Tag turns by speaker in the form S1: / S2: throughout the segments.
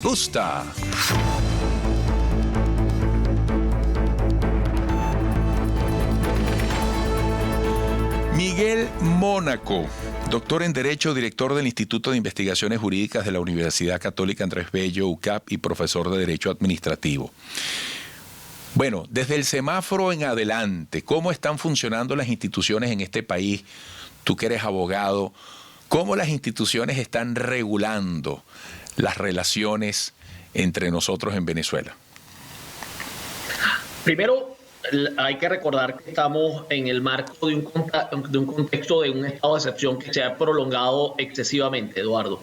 S1: Gusta. Miguel Mónaco, doctor en Derecho, director del Instituto de Investigaciones Jurídicas de la Universidad Católica Andrés Bello, UCAP, y profesor de Derecho Administrativo. Bueno, desde el semáforo en adelante, ¿cómo están funcionando las instituciones en este país? Tú que eres abogado, ¿cómo las instituciones están regulando las relaciones entre nosotros en Venezuela?
S2: Primero, hay que recordar que estamos en el marco de un contexto de un estado de excepción que se ha prolongado excesivamente, Eduardo.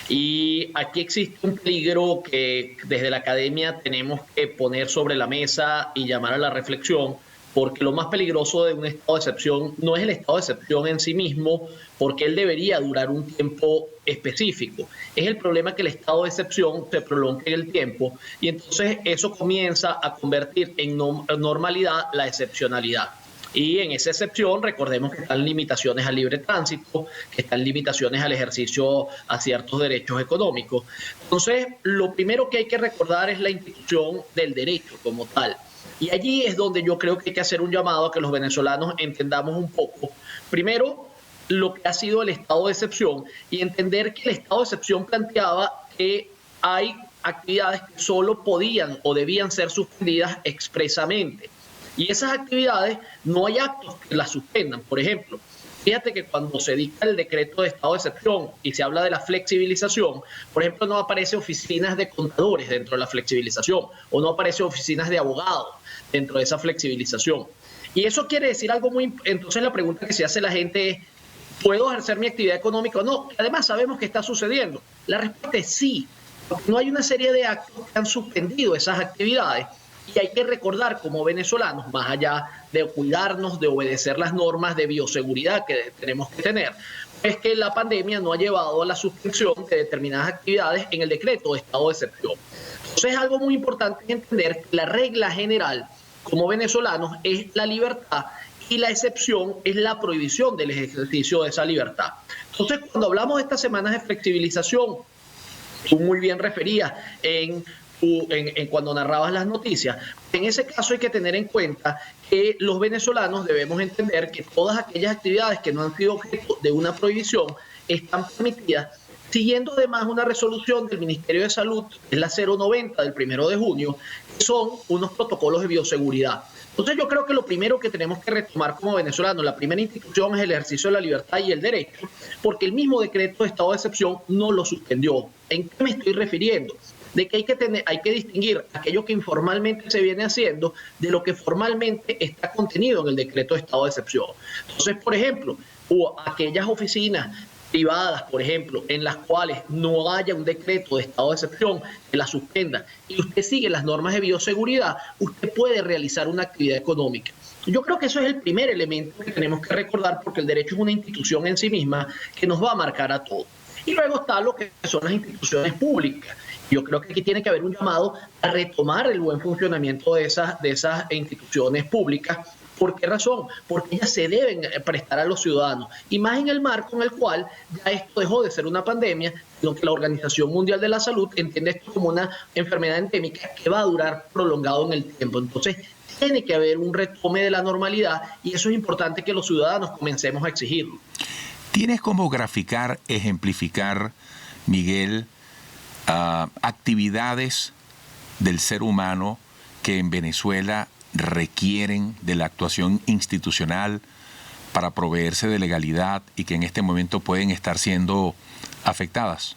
S2: Y aquí existe un peligro que desde la academia tenemos que poner sobre la mesa y llamar a la reflexión, porque lo más peligroso de un estado de excepción no es el estado de excepción en sí mismo, porque él debería durar un tiempo específico. Es el problema que el estado de excepción se prolongue en el tiempo y entonces eso comienza a convertir en normalidad la excepcionalidad. Y en esa excepción recordemos que están limitaciones al libre tránsito, que están limitaciones al ejercicio a ciertos derechos económicos. Entonces, lo primero que hay que recordar es la institución del derecho como tal. Y allí es donde yo creo que hay que hacer un llamado a que los venezolanos entendamos un poco, primero, lo que ha sido el estado de excepción y entender que el estado de excepción planteaba que hay actividades que solo podían o debían ser suspendidas expresamente. Y esas actividades no hay actos que las suspendan. Por ejemplo, fíjate que cuando se dicta el decreto de estado de excepción y se habla de la flexibilización, por ejemplo, no aparece oficinas de contadores dentro de la flexibilización o no aparece oficinas de abogados dentro de esa flexibilización. Y eso quiere decir algo muy... Entonces la pregunta que se hace la gente es, ¿puedo ejercer mi actividad económica o no? Además sabemos que está sucediendo. La respuesta es sí, porque no hay una serie de actos que han suspendido esas actividades. Y hay que recordar como venezolanos, más allá de cuidarnos, de obedecer las normas de bioseguridad que tenemos que tener, es que la pandemia no ha llevado a la suspensión de determinadas actividades en el decreto de estado de excepción. Entonces es algo muy importante entender que la regla general como venezolanos es la libertad y la excepción es la prohibición del ejercicio de esa libertad. Entonces cuando hablamos de estas semanas de flexibilización, tú muy bien referías en cuando narrabas las noticias, en ese caso hay que tener en cuenta que los venezolanos debemos entender que todas aquellas actividades que no han sido objeto de una prohibición están permitidas, siguiendo además una resolución del Ministerio de Salud, que es la 090 del 1 de junio, que son unos protocolos de bioseguridad. Entonces yo creo que lo primero que tenemos que retomar como venezolanos, la primera institución es el ejercicio de la libertad y el derecho, porque el mismo decreto de estado de excepción no lo suspendió. ¿En qué me estoy refiriendo? De que hay que distinguir aquello que informalmente se viene haciendo de lo que formalmente está contenido en el decreto de estado de excepción. Entonces, por ejemplo, aquellas oficinas privadas, por ejemplo, en las cuales no haya un decreto de estado de excepción que la suspenda y usted sigue las normas de bioseguridad, usted puede realizar una actividad económica. Yo creo que eso es el primer elemento que tenemos que recordar porque el derecho es una institución en sí misma que nos va a marcar a todos. Y luego está lo que son las instituciones públicas. Yo creo que aquí tiene que haber un llamado a retomar el buen funcionamiento de esas instituciones públicas. ¿Por qué razón? Porque ellas se deben prestar a los ciudadanos. Y más en el marco en el cual ya esto dejó de ser una pandemia, sino que la Organización Mundial de la Salud entiende esto como una enfermedad endémica que va a durar prolongado en el tiempo. Entonces, tiene que haber un retome de la normalidad y eso es importante que los ciudadanos comencemos a exigirlo.
S1: ¿Tienes cómo graficar, ejemplificar, Miguel, actividades del ser humano que en Venezuela requieren de la actuación institucional para proveerse de legalidad y que en este momento pueden estar siendo afectadas?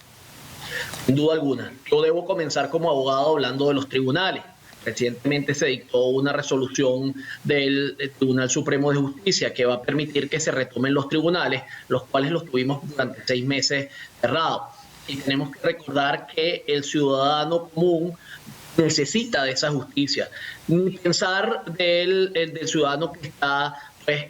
S2: Sin duda alguna. Yo debo comenzar como abogado hablando de los tribunales. Recientemente se dictó una resolución del Tribunal Supremo de Justicia que va a permitir que se retomen los tribunales, los cuales los tuvimos durante 6 meses cerrados. Y tenemos que recordar que el ciudadano común necesita de esa justicia. Pensar del ciudadano que está, pues,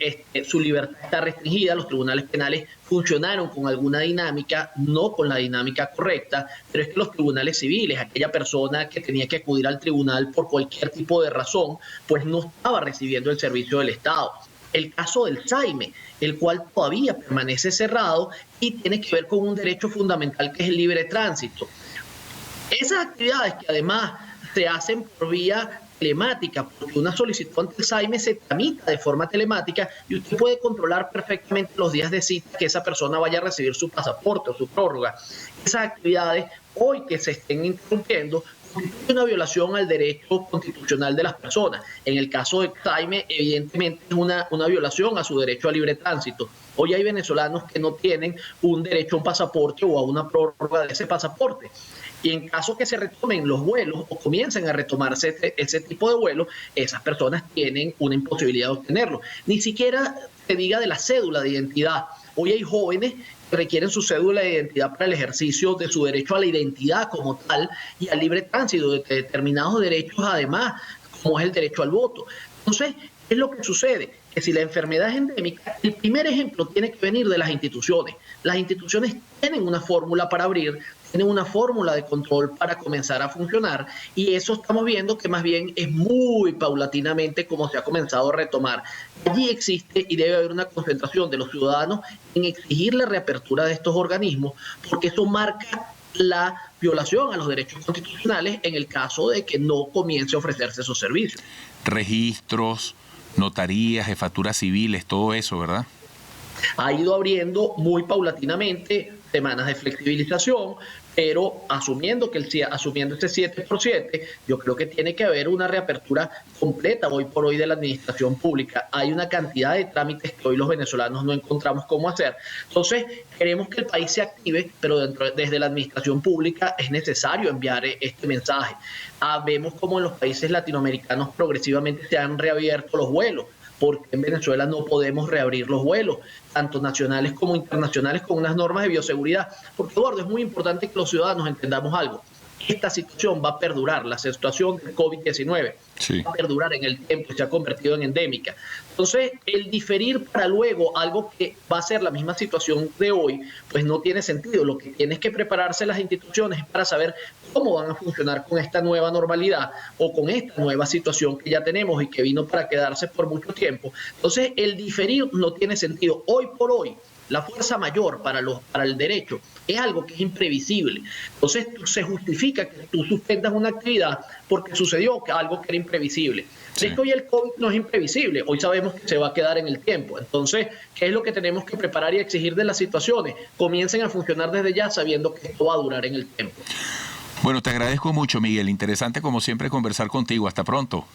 S2: su libertad está restringida, los tribunales penales funcionaron con alguna dinámica, no con la dinámica correcta, pero es que los tribunales civiles, aquella persona que tenía que acudir al tribunal por cualquier tipo de razón, pues no estaba recibiendo el servicio del Estado. El caso del SAIME, el cual todavía permanece cerrado y tiene que ver con un derecho fundamental que es el libre tránsito. Esas actividades que además se hacen por vía telemática, porque una solicitud ante el SAIME se tramita de forma telemática y usted puede controlar perfectamente los días de cita que esa persona vaya a recibir su pasaporte o su prórroga. Esas actividades, hoy que se estén interrumpiendo, constituye una violación al derecho constitucional de las personas. En el caso de SAIME, evidentemente es una violación a su derecho a libre tránsito. Hoy hay venezolanos que no tienen un derecho a un pasaporte o a una prórroga de ese pasaporte. Y en caso que se retomen los vuelos o comiencen a retomarse ese tipo de vuelos, esas personas tienen una imposibilidad de obtenerlo. Ni siquiera se diga de la cédula de identidad. Hoy hay jóvenes que requieren su cédula de identidad para el ejercicio de su derecho a la identidad como tal y al libre tránsito de determinados derechos, además, como es el derecho al voto. Entonces, ¿qué es lo que sucede? Que si la enfermedad es endémica, el primer ejemplo tiene que venir de las instituciones. Las instituciones tienen una fórmula para abrir, tienen una fórmula de control para comenzar a funcionar, y eso estamos viendo que más bien es muy paulatinamente como se ha comenzado a retomar. Allí existe y debe haber una concentración de los ciudadanos en exigir la reapertura de estos organismos, porque eso marca la violación a los derechos constitucionales en el caso de que no comience a ofrecerse esos servicios.
S1: Registros, notarías, jefaturas civiles, todo eso, ¿verdad?
S2: Ha ido abriendo muy paulatinamente semanas de flexibilización, pero asumiendo ese 7x7, yo creo que tiene que haber una reapertura completa hoy por hoy de la administración pública. Hay una cantidad de trámites que hoy los venezolanos no encontramos cómo hacer. Entonces, queremos que el país se active, pero desde la administración pública es necesario enviar este mensaje. Vemos cómo en los países latinoamericanos progresivamente se han reabierto los vuelos, porque en Venezuela no podemos reabrir los vuelos, tanto nacionales como internacionales, con unas normas de bioseguridad. Porque, Eduardo, es muy importante que los ciudadanos entendamos algo. Esta situación va a perdurar, la situación del COVID-19 va a perdurar en el tiempo y se ha convertido en endémica. Entonces, el diferir para luego algo que va a ser la misma situación de hoy, pues no tiene sentido. Lo que tienen que prepararse las instituciones para saber cómo van a funcionar con esta nueva normalidad o con esta nueva situación que ya tenemos y que vino para quedarse por mucho tiempo. Entonces, el diferir no tiene sentido. Hoy por hoy, la fuerza mayor para el derecho es algo que es imprevisible. Entonces se justifica que tú suspendas una actividad porque sucedió algo que era imprevisible. Sí. Es que hoy el COVID no es imprevisible, hoy sabemos que se va a quedar en el tiempo. Entonces, ¿qué es lo que tenemos que preparar y exigir de las situaciones? Comiencen a funcionar desde ya sabiendo que esto va a durar en el tiempo.
S1: Bueno, te agradezco mucho, Miguel. Interesante como siempre conversar contigo. Hasta pronto.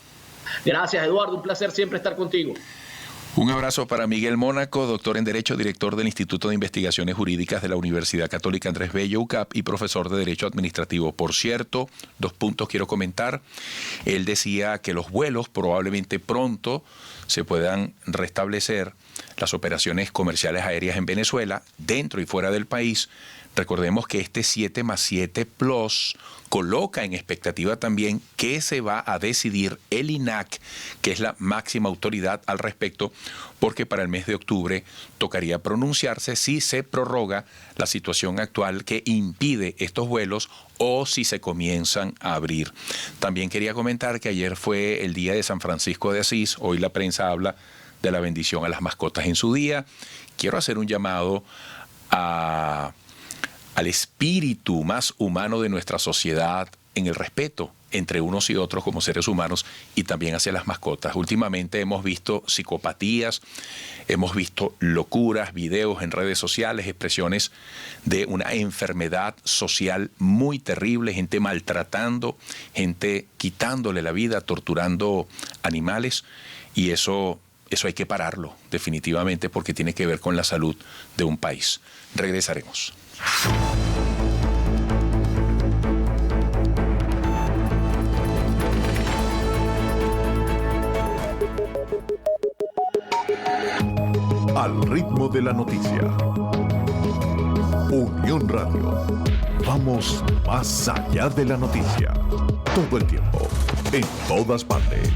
S2: Gracias, Eduardo. Un placer siempre estar contigo.
S1: Un abrazo para Miguel Mónaco, doctor en Derecho, director del Instituto de Investigaciones Jurídicas de la Universidad Católica Andrés Bello, UCAP, y profesor de Derecho Administrativo. Por cierto, 2 puntos quiero comentar. Él decía que los vuelos probablemente pronto se puedan restablecer, las operaciones comerciales aéreas en Venezuela, dentro y fuera del país. Recordemos que este 7+7 Plus coloca en expectativa también qué se va a decidir el INAC, que es la máxima autoridad al respecto, porque para el mes de octubre tocaría pronunciarse si se prorroga la situación actual que impide estos vuelos o si se comienzan a abrir. También quería comentar que ayer fue el día de San Francisco de Asís. Hoy la prensa habla de la bendición a las mascotas en su día. Quiero hacer un llamado al espíritu más humano de nuestra sociedad, en el respeto entre unos y otros como seres humanos y también hacia las mascotas. Últimamente hemos visto psicopatías, hemos visto locuras, videos en redes sociales, expresiones de una enfermedad social muy terrible, gente maltratando, gente quitándole la vida, torturando animales, y eso hay que pararlo definitivamente porque tiene que ver con la salud de un país. Regresaremos.
S3: Al ritmo de la noticia. Unión Radio. Vamos más allá de la noticia. Todo el tiempo, en todas partes.